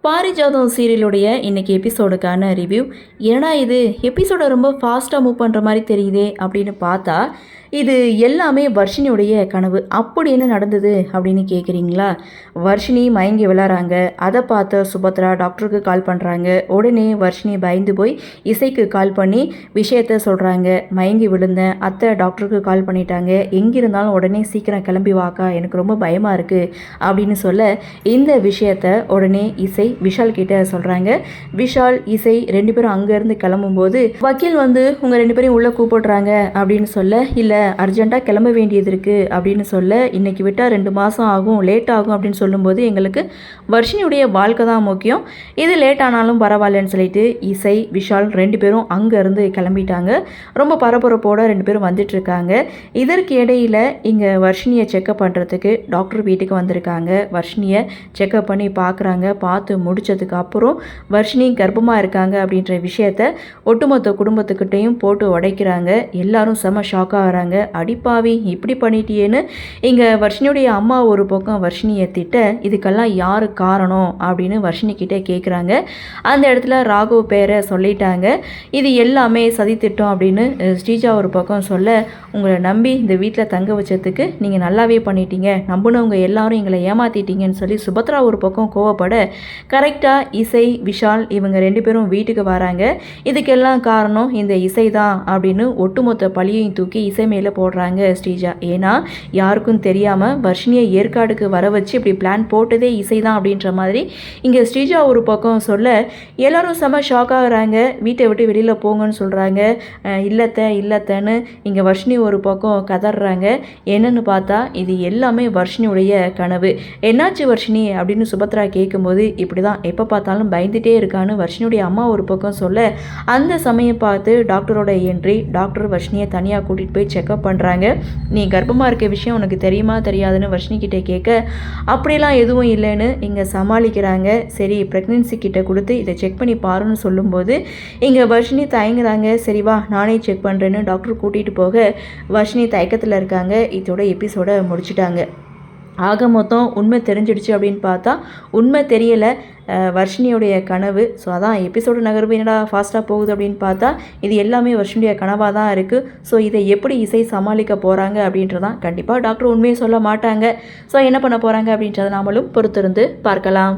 பாரிஜாதம் சீரியலுடைய இன்றைக்கி எபிசோடுக்கான ரிவ்யூ. ஏன்னா இது எபிசோடை ரொம்ப ஃபாஸ்ட்டாக மூவ் பண்ணுற மாதிரி தெரியுதே அப்படின்னு பார்த்தா, இது எல்லாமே வர்ஷினியுடைய கனவு. அப்படி என்ன நடந்தது அப்படின்னு கேட்குறீங்களா? வர்ஷினி மயங்கி விளாட்றாங்க. அதை பார்த்த சுபத்ரா டாக்டருக்கு கால் பண்ணுறாங்க. உடனே வர்ஷினி பயந்து போய் இசைக்கு கால் பண்ணி விஷயத்த சொல்கிறாங்க. மயங்கி விழுந்தேன், அத்தை டாக்டருக்கு கால் பண்ணிட்டாங்க, எங்கிருந்தாலும் உடனே சீக்கிரம் கிளம்பி வாக்கா, எனக்கு ரொம்ப பயமாக இருக்குது அப்படின்னு சொல்ல, இந்த விஷயத்த உடனே இசை விஷால் கிட்ட சொல்கிறாங்க. விஷால் இசை ரெண்டு பேரும் அங்கேருந்து கிளம்பும்போது வக்கீல் வந்து உங்கள் ரெண்டு பேரையும் உள்ளே கூப்பிடுறாங்க அப்படின்னு சொல்ல, இல்லை அர்ஜென்ட்டாக கிளம்ப வேண்டியது இருக்குது அப்படின்னு சொல்ல, இன்றைக்கி விட்டால் 2 மாதம் ஆகும், லேட் ஆகும் அப்படின்னு சொல்லும்போது, எங்களுக்கு வர்ஷினியுடைய வாழ்க்கை தான் முக்கியம், இது லேட் ஆனாலும் பரவாயில்லன்னு சொல்லிட்டு இசை விஷால் 2 பேரும் அங்கேருந்து கிளம்பிட்டாங்க. ரொம்ப பரபரப்போடு 2 பேரும் வந்துட்டுருக்காங்க. இதற்கு இடையில் இங்கே வர்ஷினியை செக்கப் பண்ணுறதுக்கு டாக்டர் வீட்டுக்கு வந்திருக்காங்க. வர்ஷினியை செக்கப் பண்ணி பார்க்குறாங்க. பார்த்து முடித்ததுக்கு அப்புறம் வர்ஷினி கர்ப்பமாக இருக்காங்க அப்படின்ற விஷயத்த ஒட்டுமொத்த குடும்பத்துக்கிட்டையும் போட்டு உடைக்கிறாங்க. எல்லாரும் செம ஷாக்காக வராங்க. அடிப்பாவி இப்படி பண்ணிட்டியேன்னு இங்கே வர்ஷினியுடைய அம்மா ஒரு பக்கம் வர்ஷினியை திட்ட, இதுக்கெல்லாம் யார் காரணம் அப்படின்னு வர்ஷினி கிட்டே கேட்குறாங்க. அந்த இடத்துல ராகவ் பேரை சொல்லிட்டாங்க. இது எல்லாமே சதித்திட்டம் அப்படின்னு ஸ்ரீஜா ஒரு பக்கம் சொல்ல, உங்களை நம்பி இந்த வீட்டில் தங்க வச்சதுக்கு நீங்கள் நல்லாவே பண்ணிட்டீங்க, நம்பினவங்க எல்லாரும் எங்களை ஏமாற்றிட்டீங்கன்னு சொல்லி சுபத்ரா ஒரு பக்கம் கோவப்பட, கரெக்டாக இசை விஷால் இவங்க 2 பேரும் வீட்டுக்கு வராங்க. இதுக்கெல்லாம் காரணம் இந்த இசை தான் அப்படின்னு ஒட்டுமொத்த பழியையும் தூக்கி இசை மேலே போடுறாங்க ஸ்ரீஜா. ஏன்னா யாருக்கும் தெரியாமல் வர்ஷினியை ஏற்காடுக்கு வர வச்சு இப்படி பிளான் போட்டதே இசை தான் அப்படின்ற மாதிரி இங்கே ஸ்ரீஜா ஒரு பக்கம் சொல்ல, எல்லாரும் செம ஷாக் ஆகுறாங்க. வீட்டை விட்டு வெளியில் போங்கன்னு சொல்கிறாங்க. இல்லத்தன்னு இங்கே வர்ஷினி ஒரு பக்கம் கதறாங்க. என்னன்னு பார்த்தா இது எல்லாமே வர்ஷினியுடைய கனவு. என்னாச்சு வர்ஷினி அப்படின்னு சுபத்ரா கேட்கும்போது, இப்படி தான் எப்போ பார்த்தாலும் பயந்துட்டே இருக்கான்னு வர்ஷினியுடைய அம்மா ஒரு பக்கம் சொல்ல, அந்த சமயம் பார்த்து டாக்டரோட என்ட்ரி. டாக்டர் வர்ஷினியை தனியாக கூட்டிகிட்டு போய் செக்அப் பண்ணுறாங்க. நீ கர்ப்பமாக இருக்க விஷயம் உனக்கு தெரியுமா தெரியாதுன்னு வர்ஷினி கிட்டே கேட்க, அப்படிலாம் எதுவும் இல்லைன்னு இங்கே சமாளிக்கிறாங்க. சரி ப்ரெக்னென்சி கிட்ட கொடுத்து இதை செக் பண்ணி பாருன்னு சொல்லும்போது இங்கே வர்ஷினி தயங்குறாங்க. சரி வா நானே செக் பண்ணுறேன்னு டாக்டர் கூட்டிகிட்டு போக வர்ஷினி தயக்கத்தில் இருக்காங்க. இதோட எபிசோட முடிச்சுட்டாங்க. ஆக மொத்தம் உண்மை தெரிஞ்சிடுச்சு அப்படின்னு பார்த்தா உண்மை தெரியலை, வர்ஷினியுடைய கனவு. ஸோ அதான் எபிசோடு நகர்வு என்னடா ஃபாஸ்ட்டாக போகுது அப்படின்னு பார்த்தா இது எல்லாமே வர்ஷினியுடைய கனவாக தான் இருக்குது. ஸோ இதை எப்படி இசை சமாளிக்க போகிறாங்க அப்படின்றதான் கண்டிப்பாக டாக்டர் உண்மையை சொல்ல மாட்டாங்க. ஸோ என்ன பண்ண போகிறாங்க அப்படின்றத நாமளும் பொறுத்திருந்து பார்க்கலாம்.